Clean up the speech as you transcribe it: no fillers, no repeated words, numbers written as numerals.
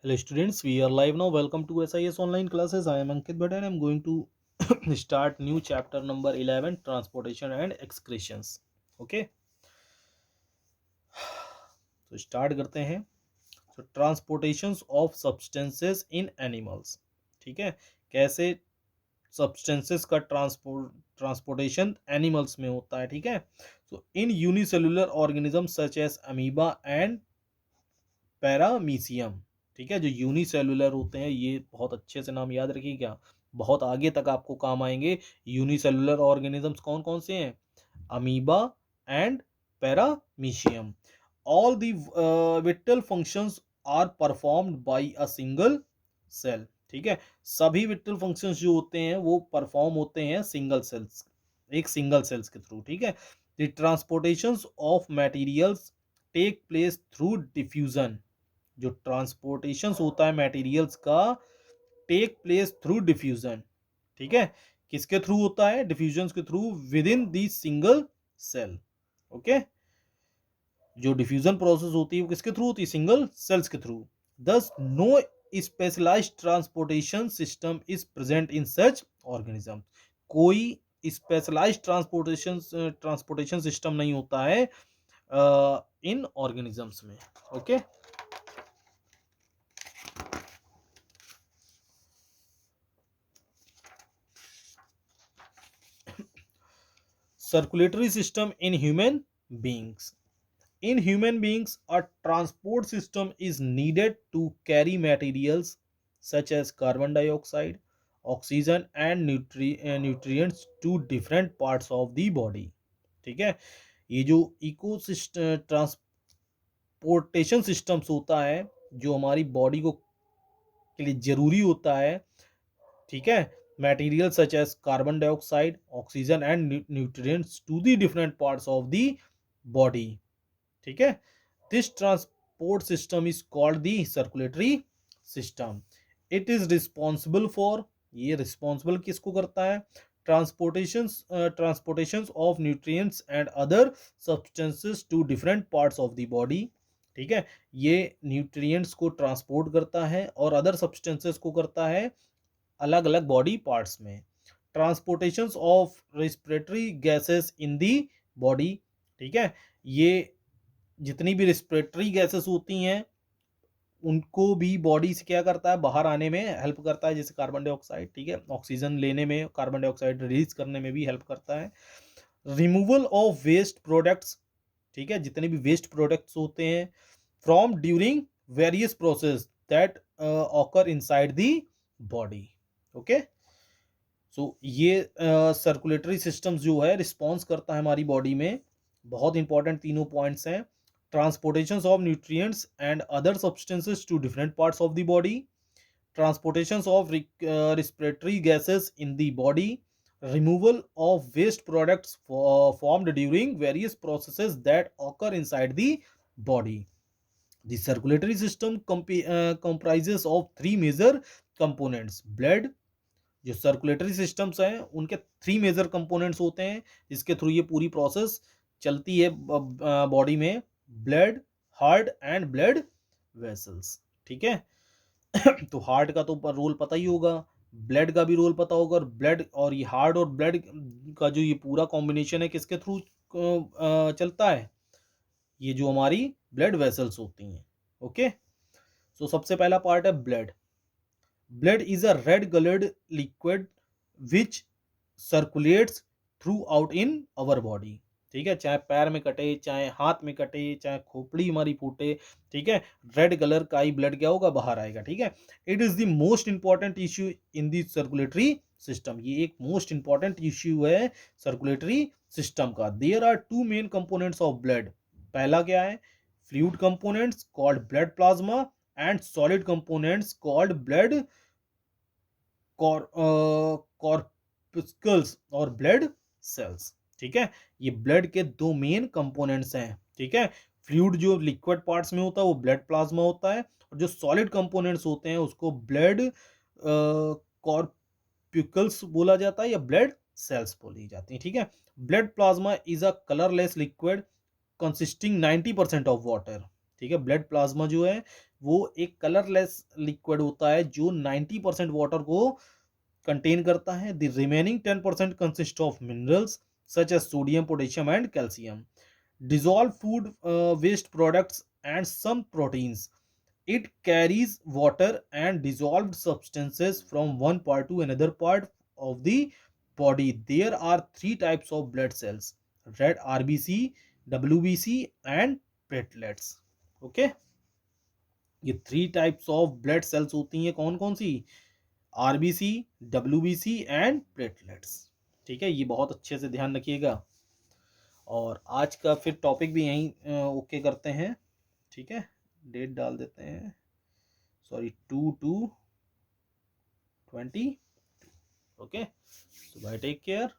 Hello students, we are live now. Welcome to SIS online classes. I am Ankit Bhatt and I am going to start new chapter number 11, transportation and excretions. Okay, तो start करते हैं. So transportations of substances in animals. ठीक है, कैसे substances का transportation animals में होता है. ठीक है, so in unicellular organisms such as amoeba and paramecium. ठीक है, जो यूनिसेलुलर होते हैं ये बहुत अच्छे से नाम याद रखिएगा, बहुत आगे तक आपको काम आएंगे. यूनिसेलुलर ऑर्गेनिजम्स कौन कौन से हैं? Amoeba and paramecium. All the vital functions are performed by a single cell. ठीक है, सभी विटल फंक्शंस जो होते हैं वो परफॉर्म होते हैं सिंगल सेल्स, एक सिंगल सेल्स के थ्रू. ठीक है, the transportations of materials take place through diffusion. जो ट्रांसपोर्टेशन होता है मटेरियल्स का, टेक प्लेस थ्रू डिफ्यूजन. ठीक है, किसके थ्रू होता है? डिफ्यूजन के through within the single cell. Okay, जो डिफ्यूजन प्रोसेस होती है वो किसके थ्रू होती है? सिंगल सेल्स के through. Thus no specialized transportation system is present in such organism. कोई स्पेशलाइज्ड ट्रांसपोर्टेशन सिस्टम नहीं होता है इन ऑर्गेनिजम्स में. Okay, circulatory system in human beings. In human beings, a transport system is needed to carry materials such as carbon dioxide, oxygen and nutrients to different parts of the body. ठीक है, ये जो eco transportation systems होता है जो हमारी body को के लिए जरूरी होता है. ठीक है, material such as carbon dioxide, oxygen and nutrients to the different parts of the body. ठीक है, this transport system is called the circulatory system. It is responsible for, ये रिस्पॉन्सिबल किसको करता है? Transportation of nutrients and other substances to different parts of the body. ठीक है, ये nutrients को ट्रांसपोर्ट करता है और अदर सब्सटेंसेस को करता है अलग अलग बॉडी पार्ट्स में. Transportation of respiratory gases in the body. ठीक है, ये जितनी भी रेस्पिरेटरी गैसेस होती हैं उनको भी बॉडी से क्या करता है? बाहर आने में हेल्प करता है, जैसे कार्बन डाइऑक्साइड. ठीक है, ऑक्सीजन लेने में, कार्बन डाइऑक्साइड रिलीज करने में भी हेल्प करता है. Removal of waste products. ठीक है, जितने भी वेस्ट प्रोडक्ट्स होते हैं from during various process that occur inside the body. Okay, so ये सर्कुलेटरी सिस्टम्स जो है रिस्पॉन्स करता है हमारी बॉडी में. बहुत इंपॉर्टेंट तीनों पॉइंट्स हैं. Transportation of nutrients and other substances to different parts of the body. Transportation of respiratory gases in the body. Removal of waste products formed during various processes that occur inside the body. The circulatory system comprises of three major components. Blood, जो circulatory systems हैं उनके three major components होते हैं जिसके through ये पूरी process चलती है बॉडी में. Blood, heart and blood vessels. ठीक है, तो हार्ट का तो रोल पता ही होगा, ब्लड का भी रोल पता होगा, और ब्लड और ये हार्ट और ब्लड का जो ये पूरा कॉम्बिनेशन है किसके थ्रू चलता है? ये जो हमारी ब्लड वेसल्स होती हैं. ओके, सो सबसे पहला पार्ट है blood. Blood is a red coloured liquid which circulates through out in our body. ठीक है, चाहे पैर में कटे, चाहे हाथ में कटे, चाहे खोपड़ी हमारी फूटे, ठीक है, रेड कलर का ही ब्लड क्या होगा? बाहर आएगा. ठीक है, it is the most important issue in the circulatory system. ये एक मोस्ट इंपॉर्टेंट इश्यू है सर्कुलेटरी सिस्टम का. There are two main components of blood. पहला क्या है? Fluid components called blood plasma and solid components called blood corpuscles और blood sales. ठीक है, ये ब्लड के दो मेन कंपोनेंट्स हैं. ठीक है, फ्लूइड जो लिक्विड पार्ट्स में होता है वो ब्लड प्लाज्मा होता है, और जो सॉलिड कंपोनेंट्स होते हैं उसको ब्लड कॉर्पिकल्स बोला जाता है या ब्लड सेल्स बोली जाती है. ठीक है, blood plasma is a colourless liquid consisting 90% of water. ठीक है, ब्लड प्लाज्मा जो है वो एक कलरलेस लिक्विड होता है जो 90% वाटर को कंटेन करता है। The remaining 10% consist of minerals such as sodium, potassium and calcium, dissolved food waste products and some proteins. It carries water and dissolved substances from one part to another part of the body. There are three types of blood cells: red RBC, WBC and platelets. Okay, ये three types of blood cells होती हैं, कौन कौन सी? RBC, WBC and platelets. ठीक है, ये बहुत अच्छे से ध्यान रखिएगा। और आज का फिर टॉपिक भी यहीं ओके करते हैं। ठीक है, डेट डाल देते हैं, सॉरी 2/2/20। ओके, सो बाय, टेक केयर।